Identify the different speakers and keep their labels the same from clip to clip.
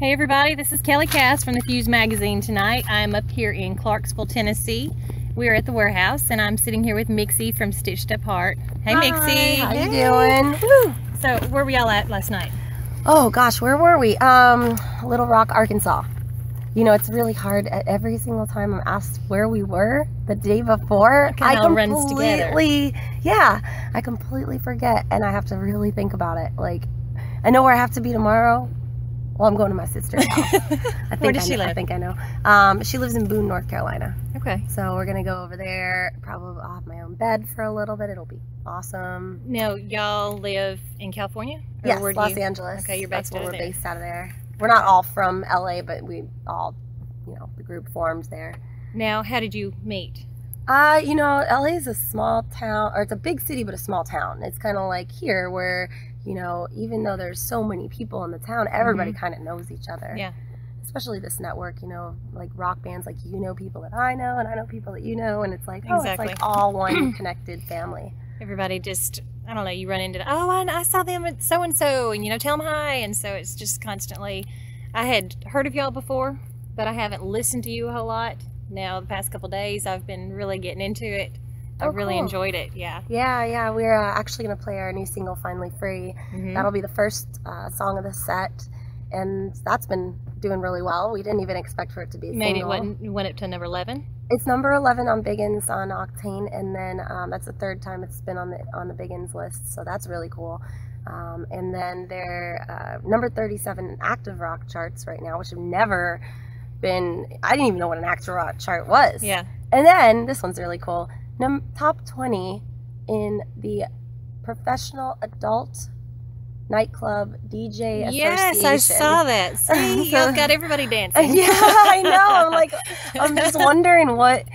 Speaker 1: Hey everybody, this is Kelly Cass from the Fuze magazine tonight. I'm up here in Clarksville, Tennessee. We're at the warehouse and I'm sitting here with Mixie from Stitched Up Heart. Hey Mixie.
Speaker 2: How you doing?
Speaker 1: Woo. So where were y'all at last night?
Speaker 2: Oh gosh, where were we? Little Rock, Arkansas. You know, it's really hard. Every single time I'm asked where we were the day before, I completely forget, and I have to really think about it. Like, I know where I have to be tomorrow. Well, I'm going to my sister's house.
Speaker 1: Where does she live?
Speaker 2: I think I know. She lives in Boone, North Carolina.
Speaker 1: Okay.
Speaker 2: So we're gonna go over there. Probably I'll have my own bed for a little bit. It'll be awesome.
Speaker 1: Now, y'all live in California? Or
Speaker 2: Yes,
Speaker 1: where
Speaker 2: Los Angeles.
Speaker 1: Okay, you're based
Speaker 2: That's where
Speaker 1: out of
Speaker 2: we're
Speaker 1: there.
Speaker 2: based out of there. We're not all from LA, but we all, you know, the group forms there.
Speaker 1: Now, how did you meet?
Speaker 2: You know, LA is a small town, or it's a big city, but a small town. It's kind of like here where, you know, even though there's so many people in the town, everybody kind of knows each other.
Speaker 1: Yeah.
Speaker 2: Especially this network, you know, like rock bands, like you know people that I know, and I know people that you know, and it's like, oh,
Speaker 1: Exactly.
Speaker 2: it's like all one connected family.
Speaker 1: Everybody just, I don't know, you run into, I saw them at so-and-so, and, you know, tell them hi. And so it's just constantly, I had heard of y'all before, but I haven't listened to you a whole lot. Now, the past couple days, I've been really getting into it. I've really enjoyed it, yeah.
Speaker 2: Yeah, we're actually going to play our new single, Finally Free. That'll be the first song of the set, and that's been doing really well. We didn't even expect for it to be a single.
Speaker 1: It went up to number 11?
Speaker 2: It's number 11 on Biggins on Octane, and then that's the third time it's been on the Biggins list, so that's really cool. And then they're number 37 in active rock charts right now, which have never been, I didn't even know what an active rock chart was.
Speaker 1: Yeah.
Speaker 2: And then, this one's really cool, top 20 in the Professional Adult Nightclub DJ Association.
Speaker 1: Yes, I saw that. See, y'all got everybody dancing.
Speaker 2: Yeah, I know. I'm just wondering what,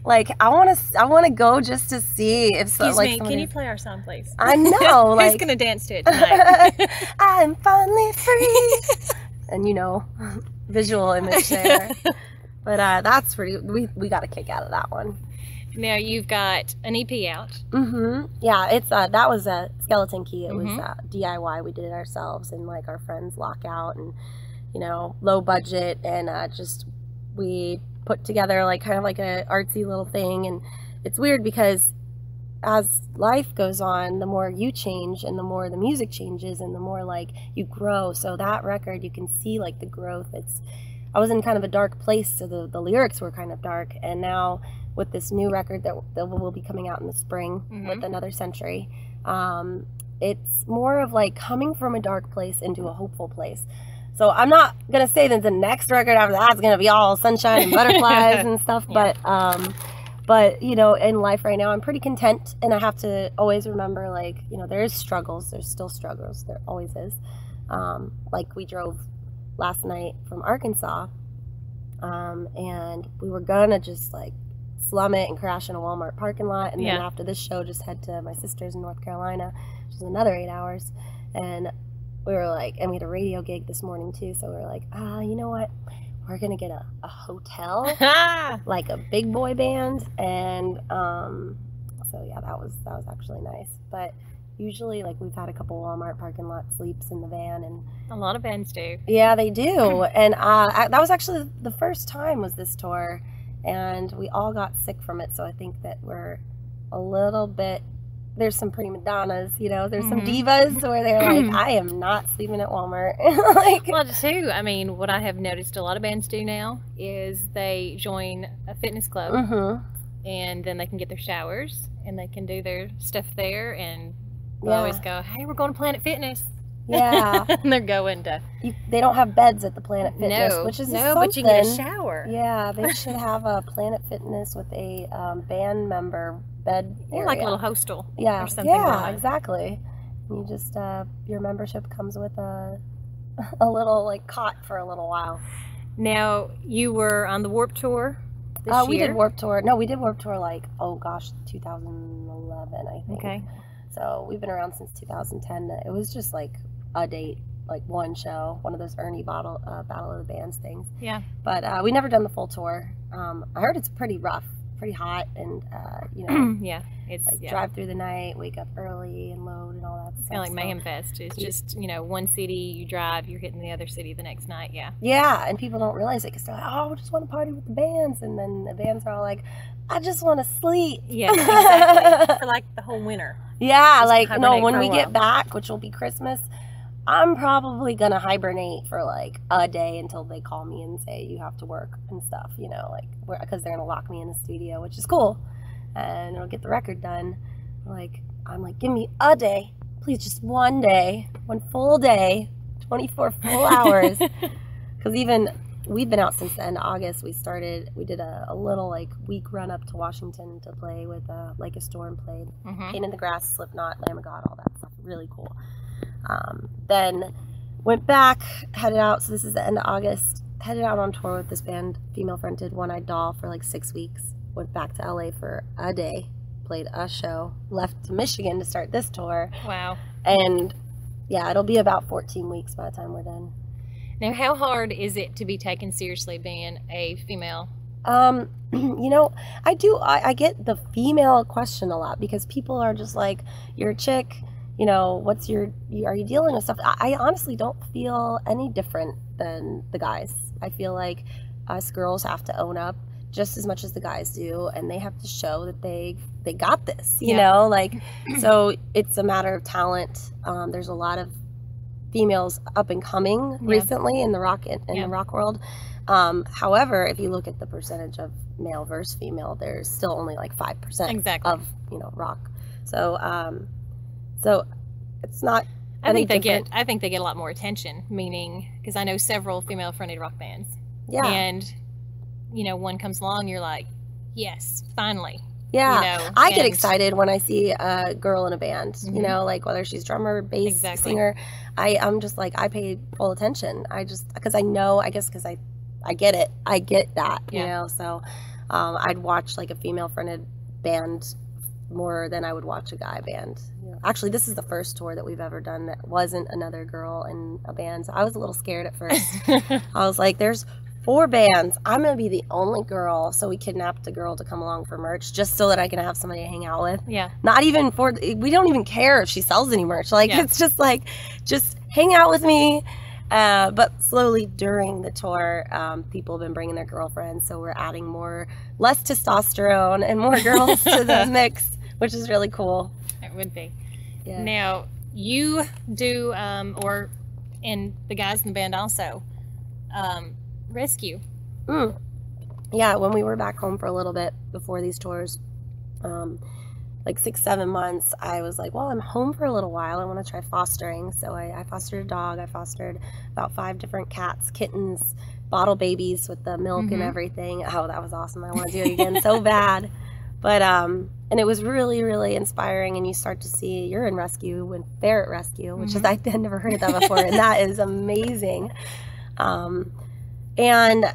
Speaker 2: like, I want to go just to see if
Speaker 1: Excuse me, can you play our song, please?
Speaker 2: I know.
Speaker 1: Who's going to dance to it tonight?
Speaker 2: I'm finally free. And, you know, visual image there. But that's pretty, we got a kick out of that one.
Speaker 1: Now you've got an EP out.
Speaker 2: Yeah, it's that was a Skeleton Key. It was DIY. We did it ourselves, and like our friends Lockout, and you know, low budget, and just we put together like kind of like a artsy little thing. And it's weird because as life goes on, the more you change, and the more the music changes, and the more like you grow. So that record, you can see like the growth. I was in kind of a dark place, so the lyrics were kind of dark, and now with this new record that will be coming out in the spring with Another Century, it's more of like coming from a dark place into a hopeful place. So I'm not gonna say that the next record after that is gonna be all sunshine and butterflies and stuff, but you know, in life right now, I'm pretty content, and I have to always remember, like, you know, there's struggles, there's still struggles, there always is. Like we drove last night from Arkansas, and we were gonna just like slum it and crash in a Walmart parking lot, and then after this show just head to my sister's in North Carolina, which is another 8 hours. And we were like, and we had a radio gig this morning too, so we were like, you know what, we're gonna get a hotel, like a big boy band. And so yeah, that was actually nice. But usually, like, we've had a couple Walmart parking lot sleeps in the van, and
Speaker 1: a lot of bands do.
Speaker 2: Yeah, they do. And that was actually the first time was this tour, and we all got sick from it. So I think that we're a little bit, there's some prima donnas, you know, there's some divas where they're like, I am not sleeping at Walmart. Like,
Speaker 1: well, too, I mean, what I have noticed a lot of bands do now is they join a fitness club, and then they can get their showers, and they can do their stuff there, and they always go, hey, we're going to Planet Fitness.
Speaker 2: Yeah.
Speaker 1: And they're going to.
Speaker 2: They don't have beds at the Planet Fitness, which is something.
Speaker 1: But you can get a shower.
Speaker 2: Yeah, they should have a Planet Fitness with a band member bed area.
Speaker 1: Like a little hostel.
Speaker 2: Yeah,
Speaker 1: or something like
Speaker 2: exactly. You just, your membership comes with a little, like, cot for a little while.
Speaker 1: Now, you were on the Warped Tour this year.
Speaker 2: We did Warped Tour. No, we did Warped Tour, like, 2011, I think.
Speaker 1: Okay.
Speaker 2: So we've been around since 2010. It was just like a date, like one show, one of those Ernie Battle of the Bands things.
Speaker 1: Yeah.
Speaker 2: But we never done the full tour. I heard it's pretty rough. pretty hot, and you know,
Speaker 1: yeah, it's
Speaker 2: like drive through the night, wake up early, and load and all that stuff.
Speaker 1: Kind of like Mayhem Fest. It's just, you know, one city you drive, you're hitting the other city the next night.
Speaker 2: Yeah, and people don't realize it because they're like, oh, I just want to party with the bands, and then the bands are all like, I just want to sleep.
Speaker 1: Yeah, exactly. For like the whole winter.
Speaker 2: Yeah,
Speaker 1: just
Speaker 2: like no, when
Speaker 1: for
Speaker 2: we
Speaker 1: a
Speaker 2: get
Speaker 1: while.
Speaker 2: back, which will be Christmas, I'm probably gonna hibernate for like a day until they call me and say you have to work and stuff, you know, like because they're gonna lock me in the studio, which is cool, and it'll get the record done. Like I'm like, give me a day, please, just one day, one full day, 24 full hours, because even we've been out since the end of August. We did a little like week run up to Washington to play with Like a Storm played, Pain in the Grass, Slipknot, Lamb of God, all that stuff, really cool. Then went back, headed out, so this is the end of August, headed out on tour with this band, female fronted, One Eyed Doll, for like 6 weeks. Went back to LA for a day, played a show, left to Michigan to start this tour.
Speaker 1: Wow.
Speaker 2: And yeah, it'll be about 14 weeks by the time we're done.
Speaker 1: Now, how hard is it to be taken seriously being a female?
Speaker 2: You know, I get the female question a lot because people are just like, you're a chick, you know, are you dealing with stuff? I honestly don't feel any different than the guys. I feel like us girls have to own up just as much as the guys do, and they have to show that they got this, you know, like, so it's a matter of talent. There's a lot of females up and coming recently in the rock the rock world. However, if you look at the percentage of male versus female, there's still only like 5% of, you know, rock. So it's not.
Speaker 1: I think they get a lot more attention. Meaning, because I know several female-fronted rock bands. Yeah. And you know, one comes along, you're like, yes, finally.
Speaker 2: Yeah.
Speaker 1: You know,
Speaker 2: I get excited when I see a girl in a band. You know, like whether she's drummer, bass, singer. I'm just like, I pay full attention. Because I know, I guess, because I get it. I get that. You know, so I'd watch like a female-fronted band more than I would watch a guy band. You know, actually, this is the first tour that we've ever done that wasn't another girl in a band. So I was a little scared at first. I was like, there's 4 bands. I'm gonna be the only girl. So we kidnapped a girl to come along for merch just so that I can have somebody to hang out with. Yeah. Not even we don't even care if she sells any merch. Like it's just like, just hang out with me. But slowly during the tour, people have been bringing their girlfriends, so we're adding less testosterone and more girls to the mix, which is really cool.
Speaker 1: It would be. Yeah. Now, you do, and the guys in the band also, rescue.
Speaker 2: Yeah, when we were back home for a little bit before these tours, like 6-7 months, I was like, well, I'm home for a little while. I want to try fostering. So I fostered a dog. I fostered about 5 different cats, kittens, bottle babies with the milk and everything. Oh, that was awesome. I want to do it again so bad. But, and it was really, really inspiring. And you start to see urine rescue and ferret rescue, which is, I had never heard of that before. And that is amazing. And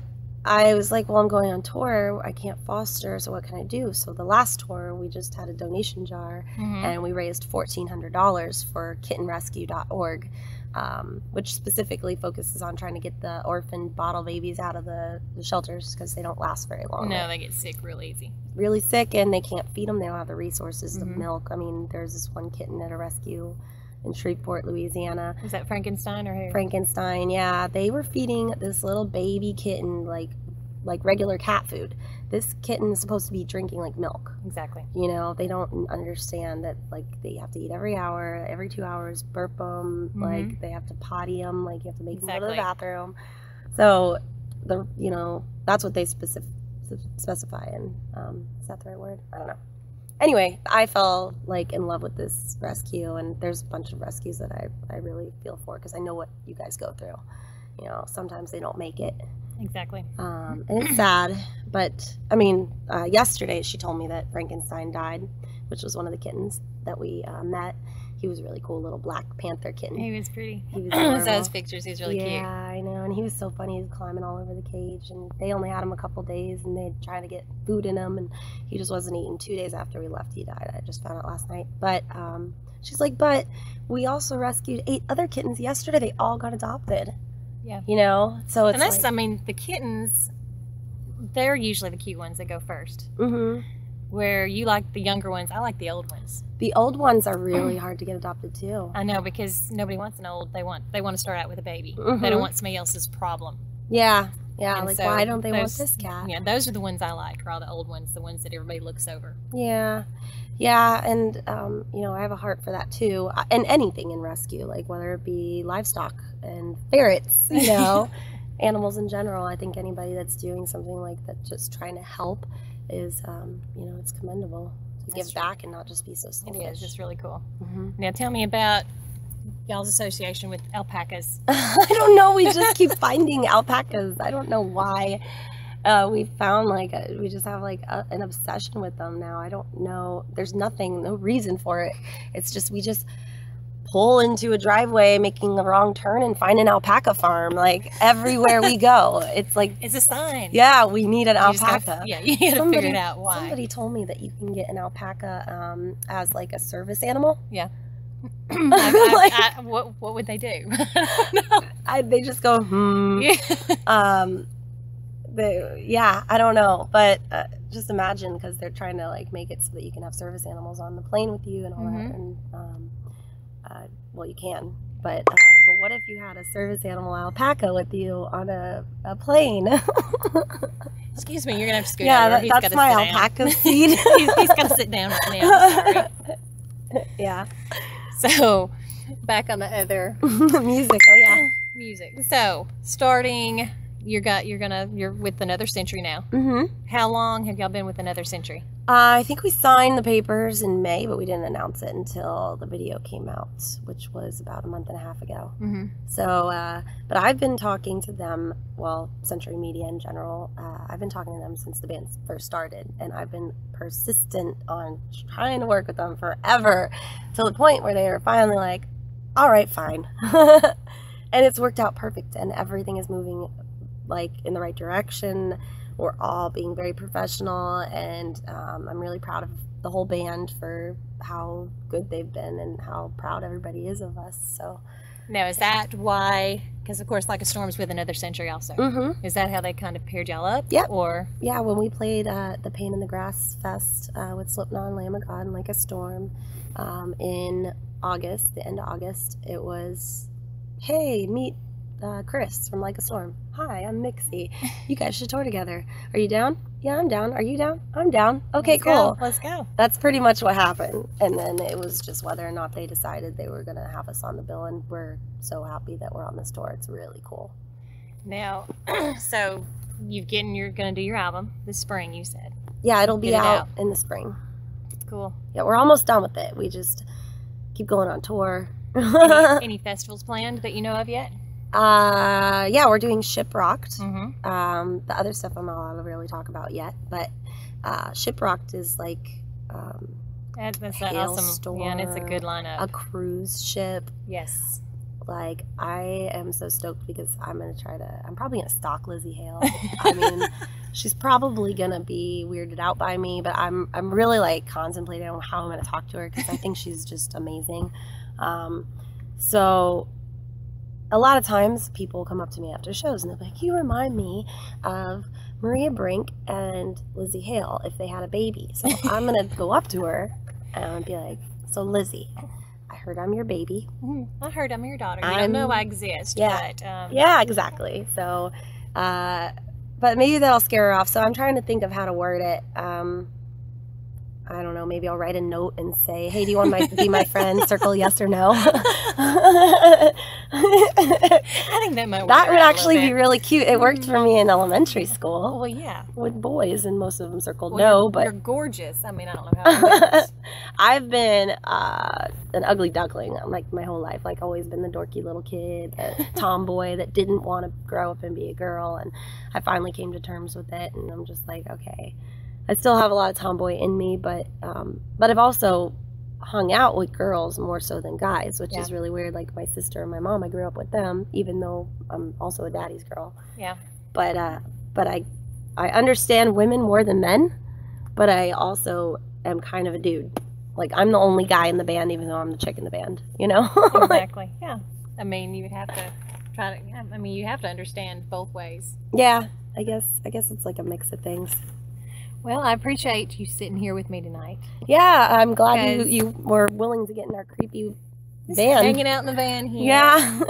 Speaker 2: I was like, well, I'm going on tour. I can't foster, so what can I do? So the last tour, we just had a donation jar, and we raised $1,400 for kittenrescue.org, which specifically focuses on trying to get the orphan bottle babies out of the shelters because they don't last very long.
Speaker 1: No, they get sick real easy.
Speaker 2: Really sick, and they can't feed them. They don't have the resources to milk. I mean, there's this one kitten at a rescue in Shreveport, Louisiana.
Speaker 1: Was that Frankenstein or who?
Speaker 2: Frankenstein, yeah. They were feeding this little baby kitten like regular cat food. This kitten is supposed to be drinking like milk.
Speaker 1: Exactly.
Speaker 2: You know, they don't understand that like they have to eat every hour, every 2 hours, burp them, like they have to potty them, like you have to make them go to the bathroom. So you know, that's what they specify. And is that the right word? I don't know. Anyway, I fell like in love with this rescue, and there's a bunch of rescues that I really feel for because I know what you guys go through. You know, sometimes they don't make it.
Speaker 1: Exactly.
Speaker 2: And it's sad, but I mean, yesterday she told me that Frankenstein died, which was one of the kittens that we met. He was a really cool little Black Panther kitten.
Speaker 1: He was pretty.
Speaker 2: He was
Speaker 1: I saw his pictures. He was really cute.
Speaker 2: Yeah, I know. And he was so funny. He was climbing all over the cage. And they only had him a couple days, and they'd try to get food in him. And he just wasn't eating. 2 days after we left, he died. I just found out last night. But she's like, but we also rescued 8 other kittens yesterday. They all got adopted.
Speaker 1: Yeah.
Speaker 2: You know? So it's
Speaker 1: and that's, like, I mean, the kittens, they're usually the cute ones that go first.
Speaker 2: Mm-hmm.
Speaker 1: Where you like the younger ones, I like the old ones.
Speaker 2: The old ones are really hard to get adopted too.
Speaker 1: I know, because nobody wants an old. They want to start out with a baby.
Speaker 2: Mm-hmm.
Speaker 1: They don't want somebody else's problem.
Speaker 2: Yeah.
Speaker 1: And
Speaker 2: Like,
Speaker 1: so
Speaker 2: why don't they want
Speaker 1: those-
Speaker 2: this cat?
Speaker 1: Yeah, those are the ones I like. Are all the old ones, the ones that everybody looks over.
Speaker 2: Yeah, and you know, I have a heart for that too, and anything in rescue, like whether it be livestock and ferrets, you know, animals in general. I think anybody that's doing something like that, just trying to help, is you know, it's commendable to give back and not just be so selfish.
Speaker 1: It is. It's really cool.
Speaker 2: Mm-hmm.
Speaker 1: Now, tell me about y'all's association with alpacas.
Speaker 2: I don't know. We just keep finding alpacas. I don't know why. We found we just have an obsession with them now. I don't know. There's no reason for it. It's just we just pull into a driveway, making a wrong turn, and find an alpaca farm. Like everywhere we go, it's like
Speaker 1: It's a sign.
Speaker 2: yeah, we need an
Speaker 1: You just
Speaker 2: alpaca.
Speaker 1: you gotta figure it out why.
Speaker 2: Somebody told me that you can get an alpaca as like a service animal.
Speaker 1: Yeah. What would they do?
Speaker 2: They just go
Speaker 1: Yeah.
Speaker 2: I don't know, but just imagine, because they're trying to like make it so that you can have service animals on the plane with you and all that, and well, you can, but what if you had a service animal alpaca with you on a plane?
Speaker 1: Excuse me, you're gonna have to scoot
Speaker 2: Yeah,
Speaker 1: over.
Speaker 2: that's my alpaca seat.
Speaker 1: He's gotta sit down right now. Sorry.
Speaker 2: Yeah.
Speaker 1: So, back on the other
Speaker 2: Music. Oh yeah.
Speaker 1: music. So, starting, you're with Another Century now.
Speaker 2: Mm-hmm.
Speaker 1: How long have y'all been with Another Century?
Speaker 2: I think we signed the papers in May, but we didn't announce it until the video came out, which was about a month and a half ago.
Speaker 1: Mm-hmm.
Speaker 2: So, but I've been talking to them, well, Century Media in general, I've been talking to them since the band first started, and I've been persistent on trying to work with them forever, to the point where they were finally like, all right, fine. And it's worked out perfect, and everything is moving like in the right direction. We're all being very professional, and I'm really proud of the whole band for how good they've been and how proud everybody is of us. So
Speaker 1: now, is that why? Because of course, Like a Storm's with Another Century also.
Speaker 2: mm-hmm.
Speaker 1: Is that how they kind of paired y'all up?
Speaker 2: Yep.
Speaker 1: Or
Speaker 2: yeah, when we played the Pain in the Grass Fest with Slipknot and Lamb of God and Like a Storm in August, the end of August, it was, hey, meet Chris from Like a Storm. Hi, I'm Mixie. You guys should tour together. Are you down? Yeah, I'm down. Are you down? I'm down. Okay, cool.
Speaker 1: Let's go.
Speaker 2: That's pretty much what happened. And then it was just whether or not they decided they were going to have us on the bill, and we're so happy that we're on this tour. It's really cool.
Speaker 1: Now, so you're going to do your album this spring, you said.
Speaker 2: Yeah, it'll be
Speaker 1: Get it
Speaker 2: out
Speaker 1: out.
Speaker 2: in the spring.
Speaker 1: Cool.
Speaker 2: Yeah, we're almost done with it. We just keep going on tour.
Speaker 1: Any festivals planned that you know of yet?
Speaker 2: Yeah, we're doing Shiprocked.
Speaker 1: Mm-hmm.
Speaker 2: The other stuff I'm not allowed to really talk about yet, but Shiprocked is like
Speaker 1: That's an awesome. Yeah, and it's a good lineup.
Speaker 2: a cruise ship.
Speaker 1: Yes.
Speaker 2: Like, I am so stoked because I'm probably gonna stalk Lizzie Hale. I mean, she's probably gonna be weirded out by me, but I'm really like contemplating on how I'm gonna talk to her, because I think she's just amazing. So a lot of times people come up to me after shows and they're like, you remind me of Maria Brink and Lizzie Hale if they had a baby. So I'm gonna go up to her and be like, so Lizzie, I heard I'm your baby.
Speaker 1: I heard I'm your daughter. You don't know I exist.
Speaker 2: Yeah.
Speaker 1: But,
Speaker 2: yeah, exactly. So, but maybe that'll scare her off. So I'm trying to think of how to word it. I don't know, maybe I'll write a note and say, hey, do you want to be my friend? Circle yes or no.
Speaker 1: I think that might work.
Speaker 2: That would
Speaker 1: out a
Speaker 2: actually
Speaker 1: little
Speaker 2: be
Speaker 1: bit.
Speaker 2: really cute. It worked for me in elementary school
Speaker 1: Well, yeah.
Speaker 2: with boys, and most of them circled
Speaker 1: Well,
Speaker 2: no, but
Speaker 1: you're gorgeous. I mean, I don't know how it works.
Speaker 2: I've been an ugly duckling like my whole life. Like, always been the dorky little kid, the tomboy that didn't want to grow up and be a girl, and I finally came to terms with it, and I'm just like, okay, I still have a lot of tomboy in me, but I've also hung out with girls more so than guys, which is really weird. Like, my sister and my mom, I grew up with them, even though I'm also a daddy's girl.
Speaker 1: Yeah.
Speaker 2: But I understand women more than men, but I also am kind of a dude. Like, I'm the only guy in the band, even though I'm the chick in the band, you know?
Speaker 1: Exactly. Yeah. I mean, you would have to you have to understand both ways.
Speaker 2: Yeah. I guess it's like a mix of things.
Speaker 1: Well, I appreciate you sitting here with me tonight.
Speaker 2: Yeah, I'm glad you were willing to get in our creepy van.
Speaker 1: Hanging out in the van here.
Speaker 2: Yeah.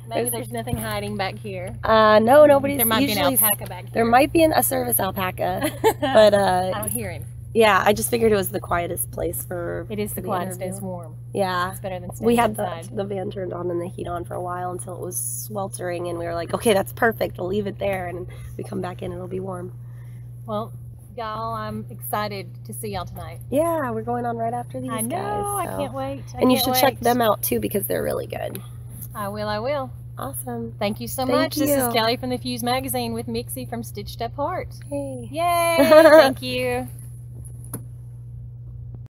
Speaker 1: Maybe there's nothing hiding back here.
Speaker 2: No, nobody's.
Speaker 1: There might be an alpaca back here.
Speaker 2: There might be a service alpaca, but
Speaker 1: I don't hear him.
Speaker 2: Yeah, I just figured it was the quietest place for.
Speaker 1: It is the quietest. It's warm.
Speaker 2: Yeah,
Speaker 1: it's better than
Speaker 2: we had
Speaker 1: inside.
Speaker 2: the van turned on and the heat on for a while until it was sweltering, and we were like, okay, that's perfect. We'll leave it there, and we come back in, it'll be warm.
Speaker 1: Well, y'all, I'm excited to see y'all tonight.
Speaker 2: Yeah, we're going on right after these guys.
Speaker 1: I know. I can't wait.
Speaker 2: And you should check them out too because they're really good.
Speaker 1: I will.
Speaker 2: Awesome.
Speaker 1: Thank you so much. This is Kelly from the Fuze magazine with Mixie from Stitched Up Heart.
Speaker 2: Yay.
Speaker 1: Yay. Thank you.